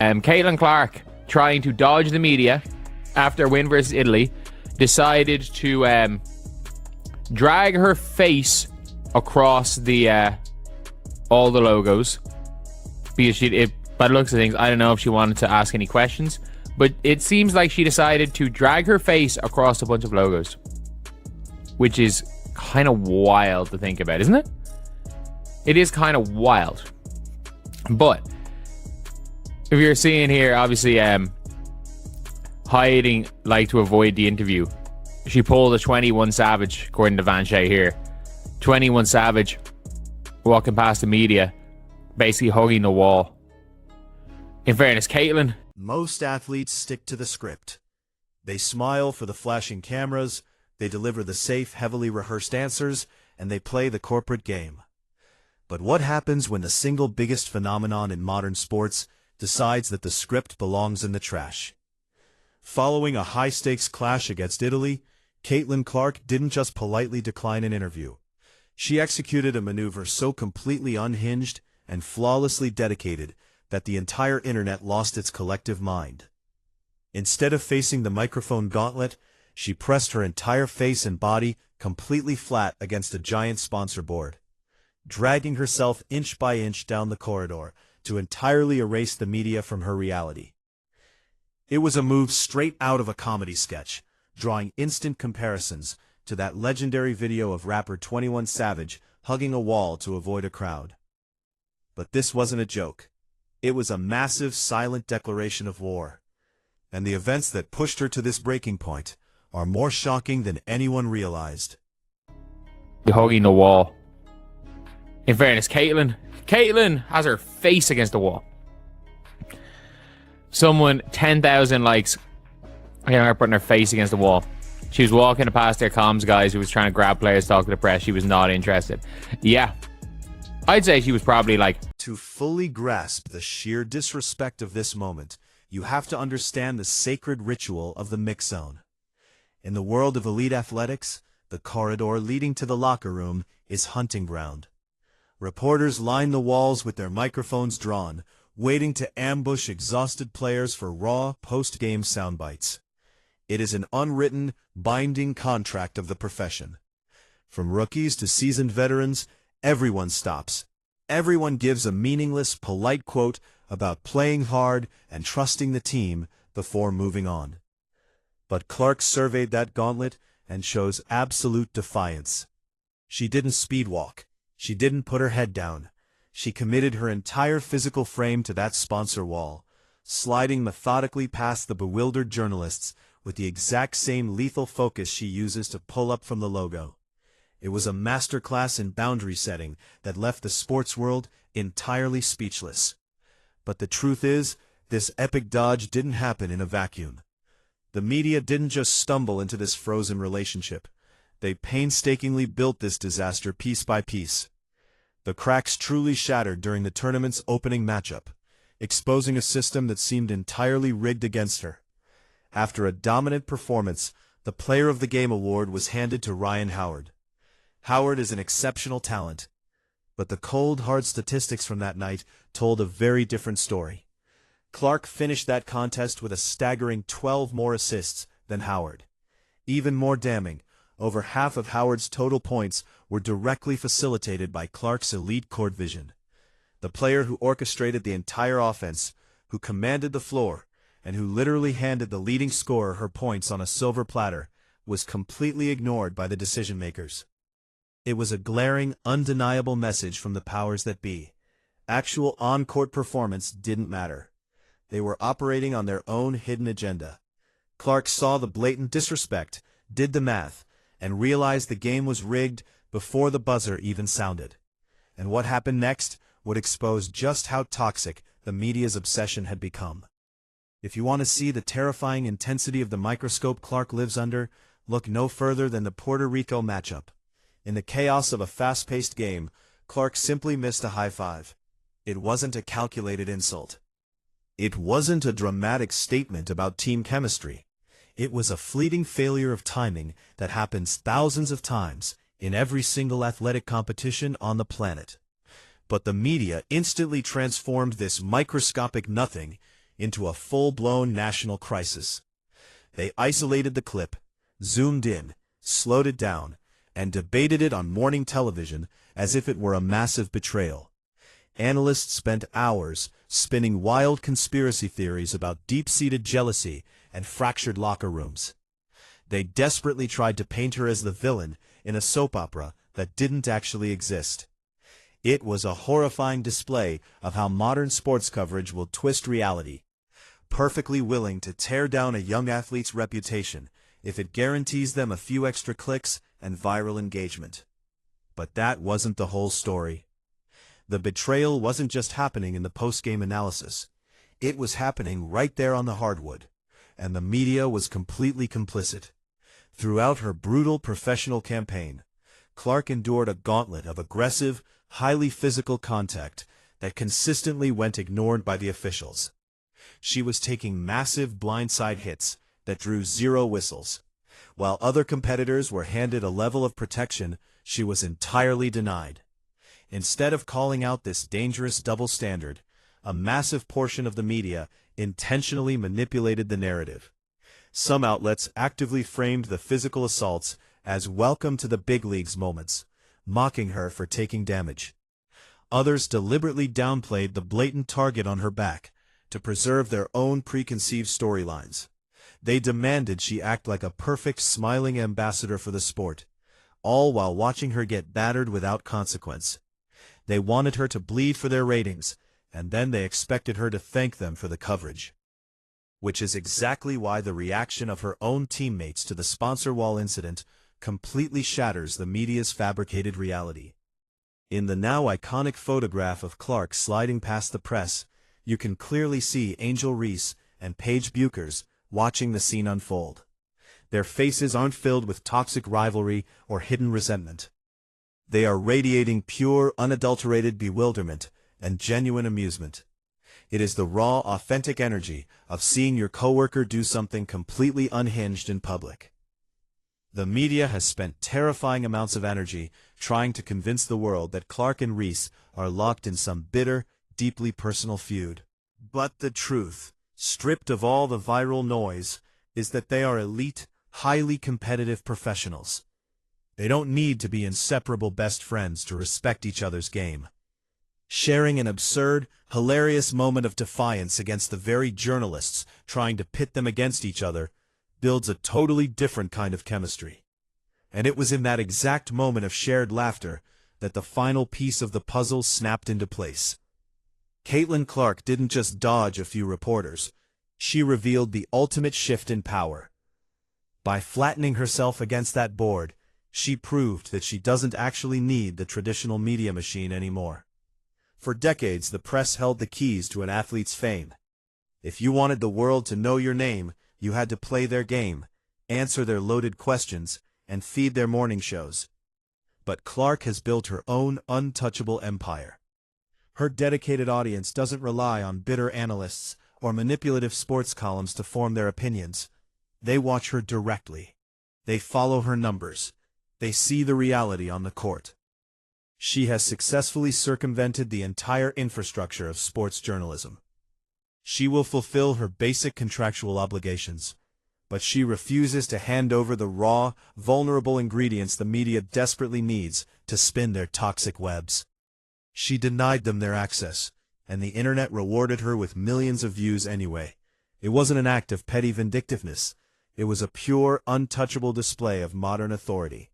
Caitlin Clark, trying to dodge the media after a win versus Italy, decided to drag her face across the all the logos because by the looks of things, I don't know if she wanted to ask any questions, but it seems like she decided to drag her face across a bunch of logos, which is kind of wild to think about, isn't it? It is kind of wild. But if you're seeing here, obviously hiding like to avoid the interview, she pulled a 21 Savage, according to Van Shea here. 21 Savage walking past the media, basically hugging the wall. In fairness, Caitlin. Most athletes stick to the script. They smile for the flashing cameras, they deliver the safe, heavily rehearsed answers, and they play the corporate game. But what happens when the single biggest phenomenon in modern sports decides that the script belongs in the trash? Following a high-stakes clash against Italy, Caitlin Clark didn't just politely decline an interview. She executed a maneuver so completely unhinged and flawlessly dedicated that the entire internet lost its collective mind. Instead of facing the microphone gauntlet, she pressed her entire face and body completely flat against a giant sponsor board, dragging herself inch by inch down the corridor to entirely erase the media from her reality. It was a move straight out of a comedy sketch, drawing instant comparisons to that legendary video of rapper 21 Savage hugging a wall to avoid a crowd. But this wasn't a joke. It was a massive, silent declaration of war. And the events that pushed her to this breaking point are more shocking than anyone realized. Hugging the wall. In fairness, Caitlin has her face against the wall. Someone, 10,000 likes. I got her putting her face against the wall. She was walking past their comms guys who was trying to grab players, talk to the press. She was not interested. Yeah. I'd say she was probably like... To fully grasp the sheer disrespect of this moment, you have to understand the sacred ritual of the mix zone. In the world of elite athletics, the corridor leading to the locker room is hunting ground. Reporters line the walls with their microphones drawn, waiting to ambush exhausted players for raw, post-game soundbites. It is an unwritten, binding contract of the profession. From rookies to seasoned veterans, everyone stops. Everyone gives a meaningless, polite quote about playing hard and trusting the team before moving on. But Clark surveyed that gauntlet and shows absolute defiance. She didn't speedwalk. She didn't put her head down. She committed her entire physical frame to that sponsor wall, sliding methodically past the bewildered journalists with the exact same lethal focus she uses to pull up from the logo. It was a masterclass in boundary setting that left the sports world entirely speechless. But the truth is, this epic dodge didn't happen in a vacuum. The media didn't just stumble into this frozen relationship. They painstakingly built this disaster piece by piece. The cracks truly shattered during the tournament's opening matchup, exposing a system that seemed entirely rigged against her. After a dominant performance, the Player of the Game award was handed to Ryan Howard. Howard is an exceptional talent, but the cold, hard statistics from that night told a very different story. Clark finished that contest with a staggering 12 more assists than Howard. Even more damning, over half of Howard's total points were directly facilitated by Clark's elite court vision. The player who orchestrated the entire offense, who commanded the floor, and who literally handed the leading scorer her points on a silver platter, was completely ignored by the decision-makers. It was a glaring, undeniable message from the powers that be. Actual on-court performance didn't matter. They were operating on their own hidden agenda. Clark saw the blatant disrespect, did the math, and realized the game was rigged before the buzzer even sounded. And what happened next would expose just how toxic the media's obsession had become. If you want to see the terrifying intensity of the microscope Clark lives under, look no further than the Puerto Rico matchup. In the chaos of a fast-paced game, Clark simply missed a high five. It wasn't a calculated insult. It wasn't a dramatic statement about team chemistry. It was a fleeting failure of timing that happens thousands of times in every single athletic competition on the planet. But the media instantly transformed this microscopic nothing into a full-blown national crisis. They isolated the clip, zoomed in, slowed it down, and debated it on morning television as if it were a massive betrayal. Analysts spent hours spinning wild conspiracy theories about deep-seated jealousy and fractured locker rooms. They desperately tried to paint her as the villain in a soap opera that didn't actually exist. It was a horrifying display of how modern sports coverage will twist reality, perfectly willing to tear down a young athlete's reputation if it guarantees them a few extra clicks and viral engagement. But that wasn't the whole story. The betrayal wasn't just happening in the post-game analysis. It was happening right there on the hardwood, and the media was completely complicit. Throughout her brutal professional campaign, Clark endured a gauntlet of aggressive, highly physical contact that consistently went ignored by the officials. She was taking massive blindside hits that drew zero whistles. While other competitors were handed a level of protection she was entirely denied. Instead of calling out this dangerous double standard, a massive portion of the media intentionally manipulated the narrative. Some outlets actively framed the physical assaults as welcome to the big leagues moments, mocking her for taking damage. Others deliberately downplayed the blatant target on her back to preserve their own preconceived storylines. They demanded she act like a perfect smiling ambassador for the sport, all while watching her get battered without consequence. They wanted her to bleed for their ratings, and then they expected her to thank them for the coverage. Which is exactly why the reaction of her own teammates to the sponsor wall incident completely shatters the media's fabricated reality. In the now iconic photograph of Clark sliding past the press, you can clearly see Angel Reese and Paige Buchers watching the scene unfold. Their faces aren't filled with toxic rivalry or hidden resentment. They are radiating pure, unadulterated bewilderment and genuine amusement. It is the raw, authentic energy of seeing your coworker do something completely unhinged in public. The media has spent terrifying amounts of energy trying to convince the world that Clark and Reese are locked in some bitter, deeply personal feud. But the truth, stripped of all the viral noise, is that they are elite, highly competitive professionals. They don't need to be inseparable best friends to respect each other's game. Sharing an absurd, hilarious moment of defiance against the very journalists trying to pit them against each other builds a totally different kind of chemistry. And it was in that exact moment of shared laughter that the final piece of the puzzle snapped into place. Caitlin Clark didn't just dodge a few reporters. She revealed the ultimate shift in power. By flattening herself against that board, she proved that she doesn't actually need the traditional media machine anymore. For decades, the press held the keys to an athlete's fame. If you wanted the world to know your name, you had to play their game, answer their loaded questions, and feed their morning shows. But Clark has built her own untouchable empire. Her dedicated audience doesn't rely on bitter analysts or manipulative sports columns to form their opinions. They watch her directly. They follow her numbers. They see the reality on the court. She has successfully circumvented the entire infrastructure of sports journalism. She will fulfill her basic contractual obligations, but she refuses to hand over the raw, vulnerable ingredients the media desperately needs to spin their toxic webs. She denied them their access, and the internet rewarded her with millions of views anyway. It wasn't an act of petty vindictiveness. It was a pure, untouchable display of modern authority.